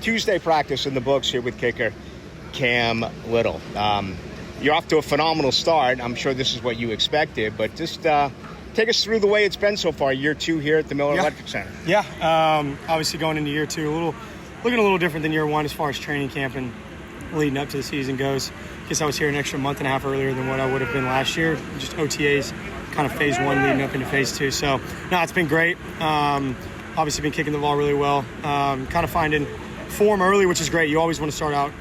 Tuesday practice in the books here with kicker Cam Little. You're off to a phenomenal start. I'm sure this is what you expected, but just take us through the way it's been so far, year 2 here at the Miller Electric Center. Yeah, obviously going into year 2, looking a little different than year 1 as far as training camp and leading up to the season goes. I guess I was here an extra month and a half earlier than what I would have been last year. Just OTAs, kind of phase 1 leading up into phase 2. So, no, it's been great. Obviously been kicking the ball really well. Kind of finding form early, which is great. You always want to start out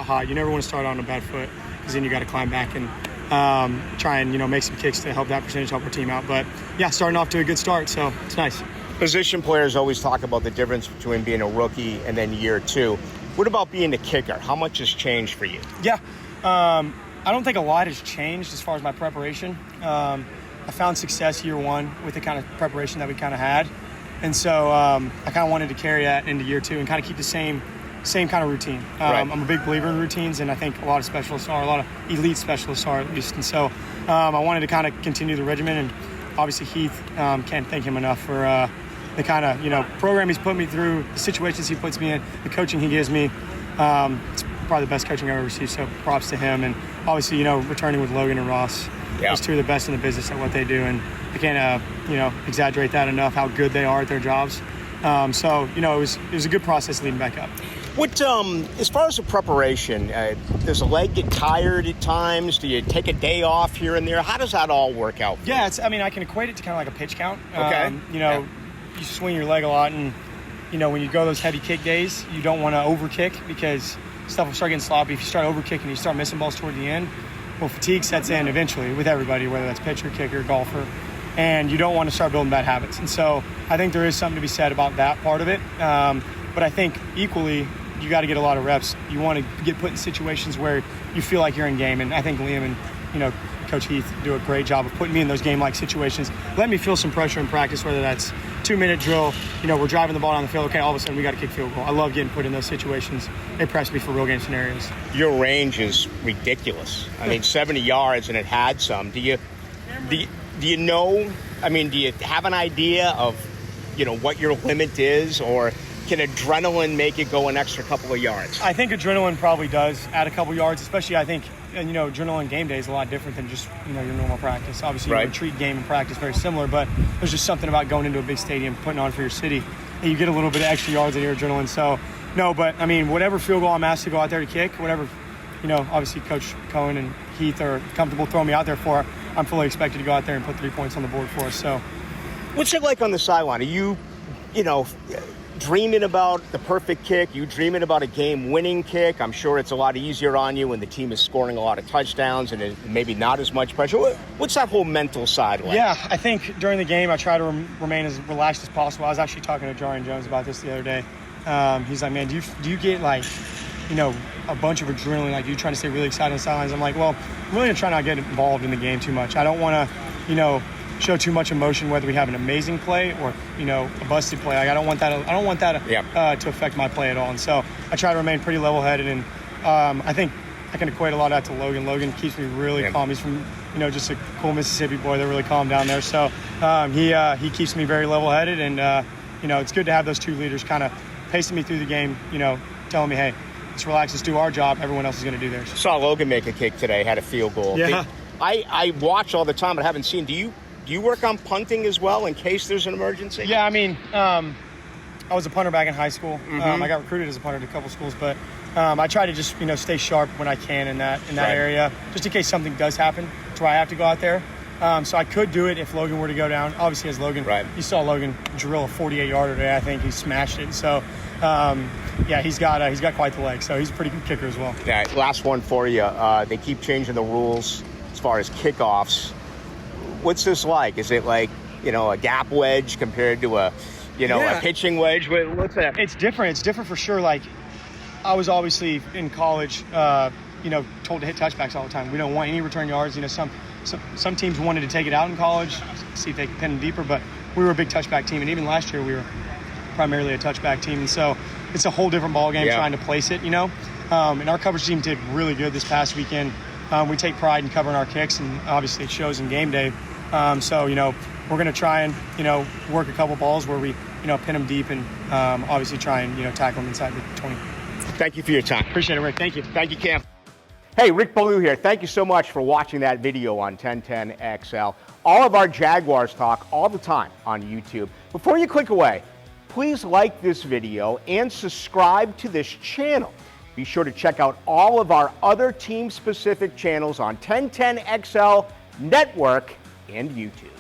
high. You never want to start out on a bad foot, because then you got to climb back and try and make some kicks to help that percentage, help our team out. But yeah, starting off to a good start, so it's nice. Position players always talk about the difference between being a rookie and then year 2. What about being a kicker? How much has changed for you? Yeah, I don't think a lot has changed as far as my preparation. I found success year 1 with the kind of preparation that we kind of had, and so I kind of wanted to carry that into year 2 and kind of keep the same kind of routine. Right. I'm a big believer in routines, and I think a lot of specialists are, a lot of elite specialists are at least. And so I wanted to kind of continue the regimen, and obviously Heath, can't thank him enough for the kind of program he's put me through, the situations he puts me in, the coaching he gives me. It's probably the best coaching I've ever received, so props to him. And obviously, returning with Logan and Ross, those 2 are the best in the business at what they do, and I can't exaggerate that enough, how good they are at their jobs. So it was a good process leading back up. What, as far as the preparation, does the leg get tired at times? Do you take a day off here and there? How does that all work out? Yeah, I can equate it to kind of like a pitch count. Okay. You swing your leg a lot, and when you go those heavy kick days, you don't want to over kick, because stuff will start getting sloppy. If you start over kicking, you start missing balls toward the end. Well, fatigue sets in eventually with everybody, whether that's pitcher, kicker, golfer, and you don't want to start building bad habits. And so I think there is something to be said about that part of it. But I think equally, you got to get a lot of reps. You want to get put in situations where you feel like you're in game, and I think Liam and Coach Heath do a great job of putting me in those game-like situations. Let me feel some pressure in practice, whether that's 2-minute drill, we're driving the ball down the field, okay, all of a sudden we got to kick field goal. I love getting put in those situations. They press me for real game scenarios. Your range is ridiculous. 70 yards, and it had some. Do you have an idea of, what your limit is, or can adrenaline make it go an extra couple of yards? I think adrenaline probably does add a couple yards, especially I think, adrenaline game day is a lot different than just, your normal practice. Obviously, right. You treat game and practice very similar, but there's just something about going into a big stadium, putting on for your city, and you get a little bit of extra yards in your adrenaline. So, no, but, whatever field goal I'm asked to go out there to kick, whatever, obviously Coach Cohen and Heath are comfortable throwing me out there for, I'm fully expected to go out there and put 3 points on the board for us. So, what's it like on the sideline? Are you, dreaming about the perfect kick? You dreaming about a game-winning kick? I'm sure it's a lot easier on you when the team is scoring a lot of touchdowns and maybe not as much pressure. What's that whole mental side like? Yeah, I think during the game I try to remain as relaxed as possible. I was actually talking to Jarian Jones about this the other day. He's like, man, do you get a bunch of adrenaline? Like, you trying to stay really excited on the sidelines? I'm like, well, I'm really trying not to get involved in the game too much. I don't want to, show too much emotion, whether we have an amazing play or a busted play. Like, I don't want that to affect my play at all. And so I try to remain pretty level-headed, and I think I can equate a lot of that to Logan. Logan keeps me really calm. He's from just a cool Mississippi boy. They're really calm down there. So he keeps me very level-headed, and it's good to have those 2 leaders kind of pacing me through the game. Telling me, hey, let's relax, let's do our job. Everyone else is going to do theirs. Saw Logan make a kick today, had a field goal. Yeah. I watch all the time, but I haven't seen. Do you work on punting as well in case there's an emergency? Yeah, I was a punter back in high school. Mm-hmm. I got recruited as a punter to a couple schools, but I try to just stay sharp when I can in that Right. area, just in case something does happen to where I have to go out there. So I could do it if Logan were to go down. Obviously, as Logan, right. You saw Logan drill a 48-yarder today. I think he smashed it. So he's got quite the leg. So he's a pretty good kicker as well. Yeah. Last one for you. They keep changing the rules as far as kickoffs. What's this like? Is it like, a gap wedge compared to a pitching wedge? What's that? It's different. It's different for sure. Like, I was obviously in college, told to hit touchbacks all the time. We don't want any return yards. Some teams wanted to take it out in college, see if they could pin them deeper, but we were a big touchback team. And even last year, we were primarily a touchback team. And so it's a whole different ballgame trying to place it, And our coverage team did really good this past weekend. We take pride in covering our kicks, and obviously it shows in game day. So we're going to try and, work a couple balls where we, pin them deep and obviously try and tackle them inside the 20. Thank you for your time. Appreciate it, Rick. Thank you. Thank you, Cam. Hey, Rick Ballou here. Thank you so much for watching that video on 1010XL. All of our Jaguars talk all the time on YouTube. Before you click away, please like this video and subscribe to this channel. Be sure to check out all of our other team-specific channels on 1010XL Network and YouTube.